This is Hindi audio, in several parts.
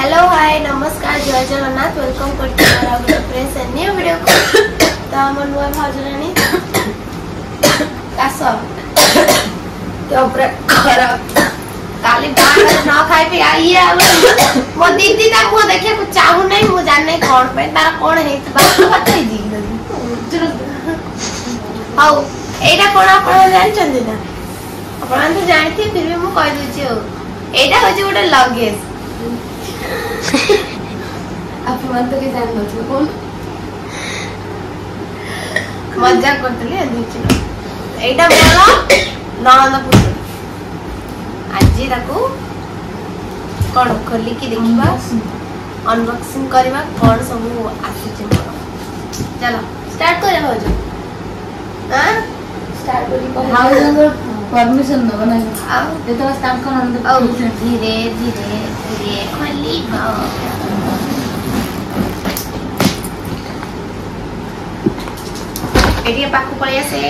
हेलो हाय नमस्कार जय जगन्नाथ वेलकम करते हैं फ्रेंड्स न्यू वीडियो को। तो हम नुआ भाजरानी कास तो पूरा खराब काली बाहर न खाई पे आई है मो दीदी ता को देखिए कुछ चाहू नहीं मो जान नहीं कौन पे तारा कौन है बात बताई दी हाउ एटा कोन आपण जान चंदी ना आपण तो जानथि फिर भी मु कह दउ छी एटा हो जे गोटे लगेज अपन तो के जान नथि कोन मजाक करतली अंदिछि एटा बोला ननद पुत्र आज ताको कोन खोली की देखिबा अनबॉक्सिंग करबा कोन सब आसी छ चलो स्टार्ट करे भौज हां स्टार्ट करी को हाउ परमिशन न बना ये तो स्टार्ट करन दे धीरे धीरे धीरे खोली एडिया पाखु पळे आसे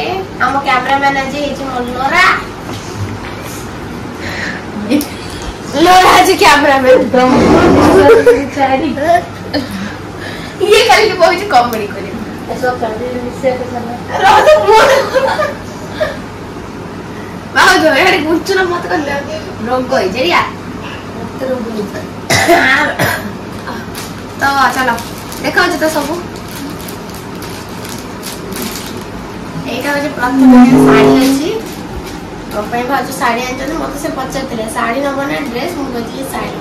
हम कैमरामैन आज हे लोरा लोरा जी कैमरामैन ये खाली के बहुत कॉमेडी करे ऐसा कर दे से रो तो मोर बाहर जो यार कुछ ना मत कर ले रोग गई जरिया तो रोग गई तो चलो देखो जे तो सब एटा जे प्रथम साड़ी अछि तो पे भाज साड़ी आन तो मते से पचतले साड़ी न बने ड्रेस मु गजली साड़ी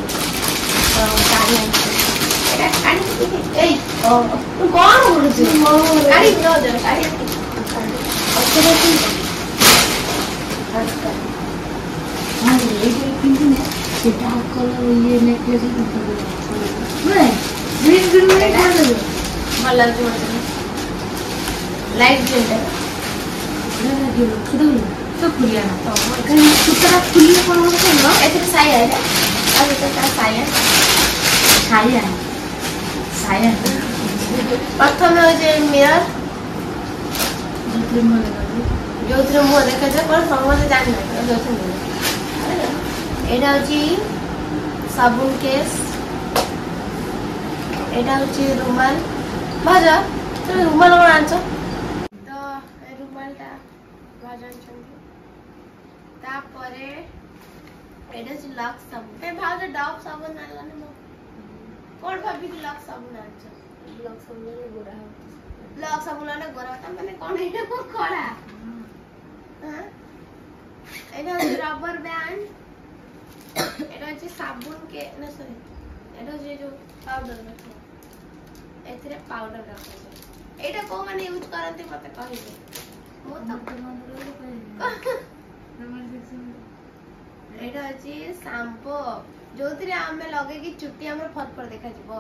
तो साड़ी एटा काडी ए ओ तू कोन बोलु छी काडी न दे काडी अच्छा अच्छा हां ये पिंक ने डार्क कलर ये नेकलेस नहीं ग्रीन ग्रीन में डाल दो भला जो लाइट ग्रीन ना गिरो किदो तो खुलिया ना तो कहीं सुतरा खुलिया कोन होते ना एते साया है अभी तो का साया साया साया प्रथम जे मिरर जोथरे मो देखा जे पर समझ जान ना जोथरे एटा होची साबुन केस एटा होची रुमाल भाजा तो रुमाल कोन आंचो तो ए रुमाल ता भाजा चंदी ता परे एटा जी लक्स साबुन पे भाजा डॉप साबुन आला ने कोन भाबी कि लक्स साबुन आंचो लक्स साबुन ने गोरा लक्स साबुन ने गोरा ता माने कोन एटा को खड़ा हां एटा रबर बैंड एटा जे साबुन के ना सॉरी एटा जे जो पाउडर रखो एथरे पाउडर रखो एटा को माने यूज करते मते कहि मो तो एटा अछि शैम्पू जोथिरे हमें लगे कि चुट्टी हमर फटफट देखा जिवो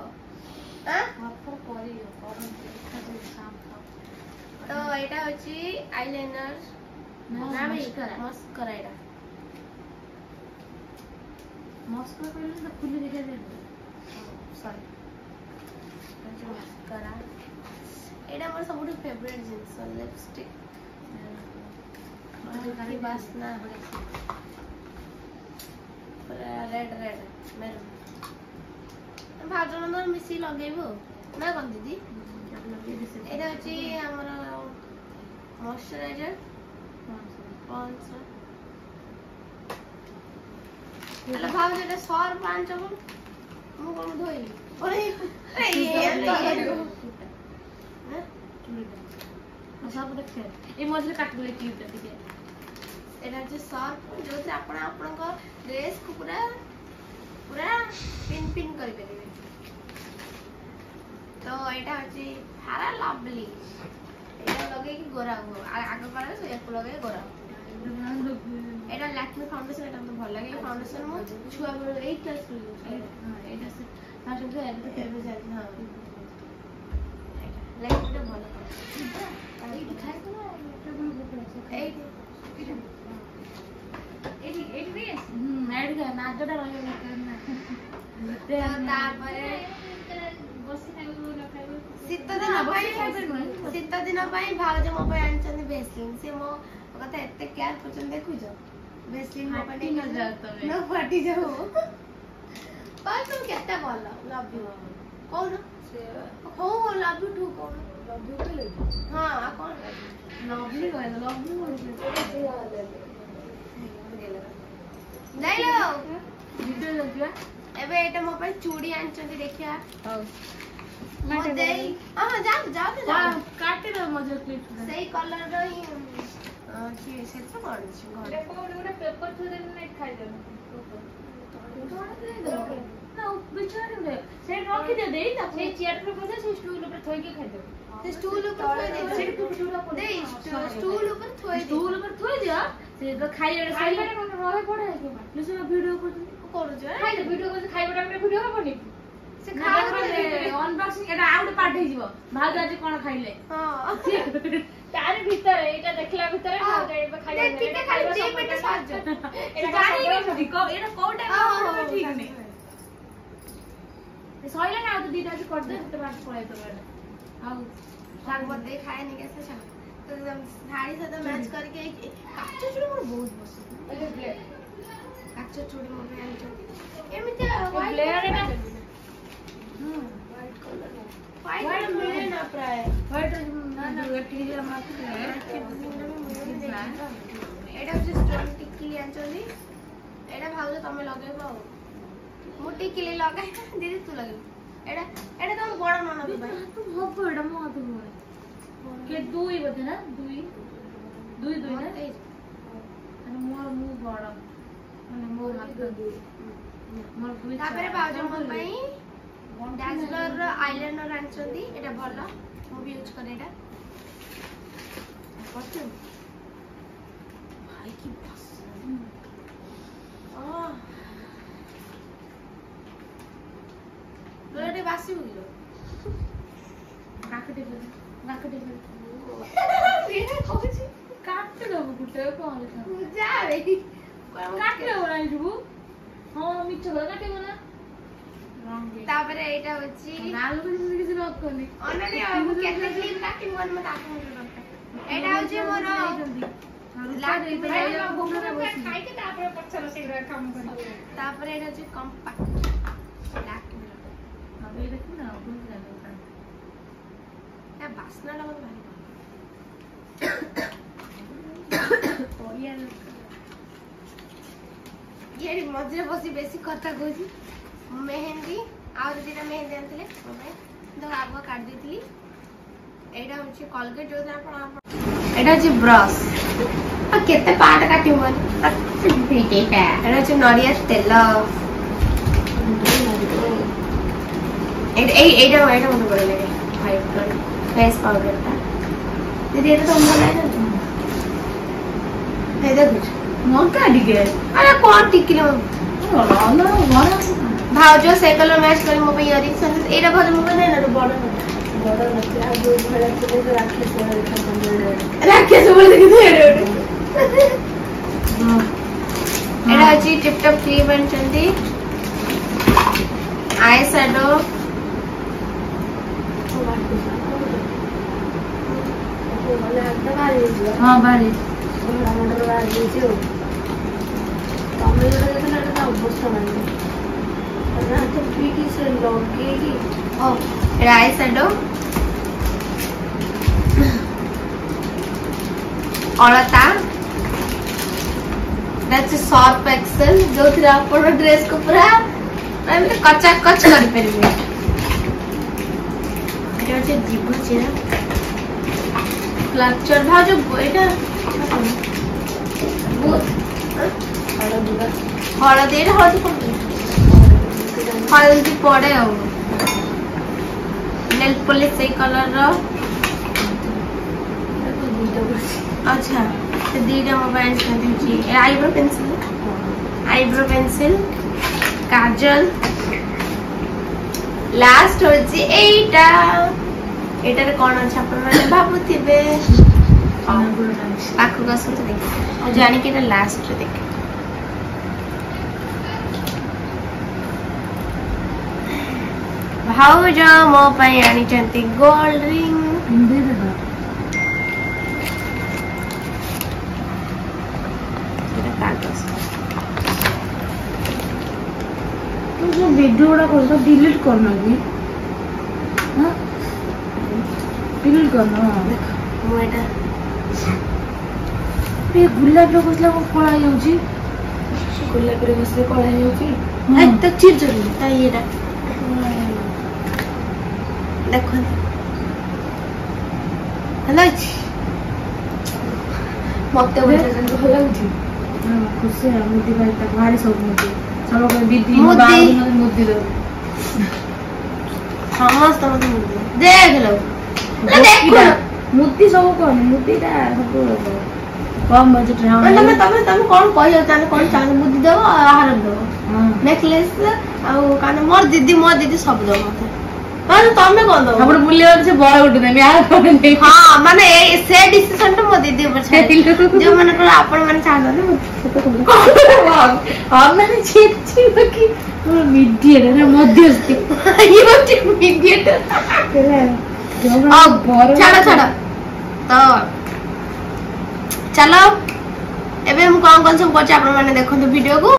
हां फटफट करियो करन देखा जे शैम्पू तो एटा अछि आईलाइनर ना मस्करा एटा मस्करा पहले तो खुली देखा दे सॉरी मस्करा एटा हमर सबुठ फेवरेट जिंस लिपस्टिक मारी वासना पूरा रेड रेड मेरून भाजन तो मिसी लगेबो ना कोन दीदी एटा अछि हमर मॉइस्चराइजर पॉन्स हेलो भाव जेटा सर पांच मु कोन धोई ओरे ये सब देखे ए मजले काट ले की देखिए एटा जे सर जो से आपण आपण को ड्रेस को पूरा पूरा पिन पिन कर देबे तो एटा अछि हारा लवली एटा लगे कि गोरा हो आगो करे से एक लगे गोरा एटा लैक्मे फाउंडेशन एटा तो भल लगे फाउंडेशन मो छुआ बेर 8 क्लास यूज हां एटा से फास्ट से एटा फेवरेट जाय हां एटा लैक्मे भल आई दिखाई तो ना एटा बोल बोल ए एट भी ऐड कर ना जोटा रहे करना ते ता परे बसी खाइबो न खाइबो शीत दिन भाई भाउज मो पे आनचनी बेसलिन से मो कथा एते केयर करचन देखु जो बेसलिन मो पे न जात न फाटी जाओ कह तू केते भल लव यू कौन से हो लव यू टू कौन लव यू के ले हां कौन लव यू नहीं लो वीडियो लगिया एबे एटा मो पे चूड़ी आनचंती देखिया हां मो देई हां जा काटे दो मजे क्लिप सही कलर रो ही कि से तो पड़ छी घर देखो गोटे पेपर थु देन नहीं खाई दे ना बिचारे रे से रखी दे देई ना से चेयर पे बसे से स्टूल ऊपर थोई के खाई दे से स्टूल ऊपर थोई दे दे स्टूल ऊपर थोई दिया से तो खाई रे खाई रे कोन रहे पड़े है से वीडियो करू जे खाई दे वीडियो कर खाई बटा वीडियो हबनी से खाए अनबॉक्सिंग एटा आउट पार्ट हे जीवो भाग आज कोन खाइले हां तारे भीतर एटा देखला भीतर भाग जाइबे खाइले ठीक है खाली जे पेट साज एटा गाड़ी को एटा कोटा को ठीक नहीं ए सइला ना तो दीटा से कर दे तो बात पड़े तो हां साग बर दे खाए नहीं कैसे छा तो एकदम साड़ी से तो मैच करके काचा चूड़ी मोर बहुत पसंद ए ब्लेड काचा चूड़ी मोर पे आनी एमिते व्हाइट एटा व्हाइट कलर व्हाइट मिले ना प्राय व्हाइट ना ना एटी जे मात्र एटा जे स्टोन टिकली आंचली एटा भाउज तमे लगेबो मु टिकली लगाय दीदी तू लगे एटा तुम बड़ मन भी भाई तू हब एटा मो हाथ बोले के दुई बते ना दुई ना अरे मोर मु बड़ माने मोर हाथ दुई मोर दुई तापरे भाउज मन पई डैजलर रो आईलाइनर आनचंदी एटा भलो मु भी यूज करे एटा पछे भाई की बस लोटे बासी होइलो काकटे मेरे कोची काटते दो गुटे कोन जा रे काटले ओराई जबु हां मिछ बला काटे बना तापरे एटा होची नाल को किसी लॉक करनी अनने अब केते क्लीन काटी मन मत आको एटा होची मोर ला दे तो घुमरा बसी खाई के तापरे पछर से काम कर तापरे एटा होची कॉम्पैक्ट लाक अब ये देखो ना घुम जाने का ए बासना लगा भाई ये मजे बसी बेसी कथा कोजी मेहंदी और जेटा मेहंदी आनथिले तो आगो काट देथली एटा होची कोलगेट जो आपण एटा होची ब्रश आ केते पार्ट काटी मन एटा होची नरिया तेल एटा मत बड़े लगे व्हाइट कलर फेस पाउडर ता दीदी एटा तो मन है ए देखो मोर काटी के अरे कोन टिकले भाउजो से कलर मैच कर मो पे इयरिंग्स एटा भले मो पे ना बड़ नथिया जो भले चले तो राखे बोले देखि एटा एटा अछि tip top cream and Chandi eye shadow हां बारी मोटर बारी जो तमे जो देखना एटा अवश्य माने ना तो पीटी से लगेगी ओ आई शैडो अलता दैट्स शार्प एक्सेल जो थी आपण ड्रेस को पूरा हम तो कच्चा कच कर परबे एटा जे जीव छे क्लचर भा जो एटा वो हळदी हल्दी पड़े आ नेल पॉलिश से कलर रो अच्छा तो दीटा मोबाइल से दिछि आईब्रो पेंसिल काजल लास्ट होछि एटा रे कोन अच्छा अपन माने भाबुथिबे पाखु का सुत देख और जानी के ना लास्ट रे देख भाउज मो पई आनी चंती गोल्ड रिंग दे दे जो वीडियो गुड़ा कर डिलीट करना भी हां डिलीट करना मु एटा ये गुलाब लो कसला को कळा जाउची गुलाब रे बसले कळा जाउची ए त चिर जरूर ता येडा देखो हेलो मते बोले भल लाଗୁଛି खुशी है मुद्दी भाई तक भारी सब मुद्दी सब दीदी मुद्दी दो समस्त मते मुद्दी देख लो देखो मुद्दी सब कोन मुद्दीटा सब कम बजट रे तमे कोन कहियो ताने कोन चाहे मुद्दी देबो आहार देबो नेकलेस आ काने मोर दीदी सब दो मते माने तमे कोन दो हमर मूल्य से बड़ उठ दे यार कोन दे हां माने से डिसीजन तो मो दीदी ऊपर छाड़ जो माने को आपण माने चाहलो ने हां माने छी बाकी मीडिएट ना मध्यस्थी ये बच्चे मीडिएट अब चलो तो चलो एबे हम कौन सब कर आपण माने देखो वीडियो को।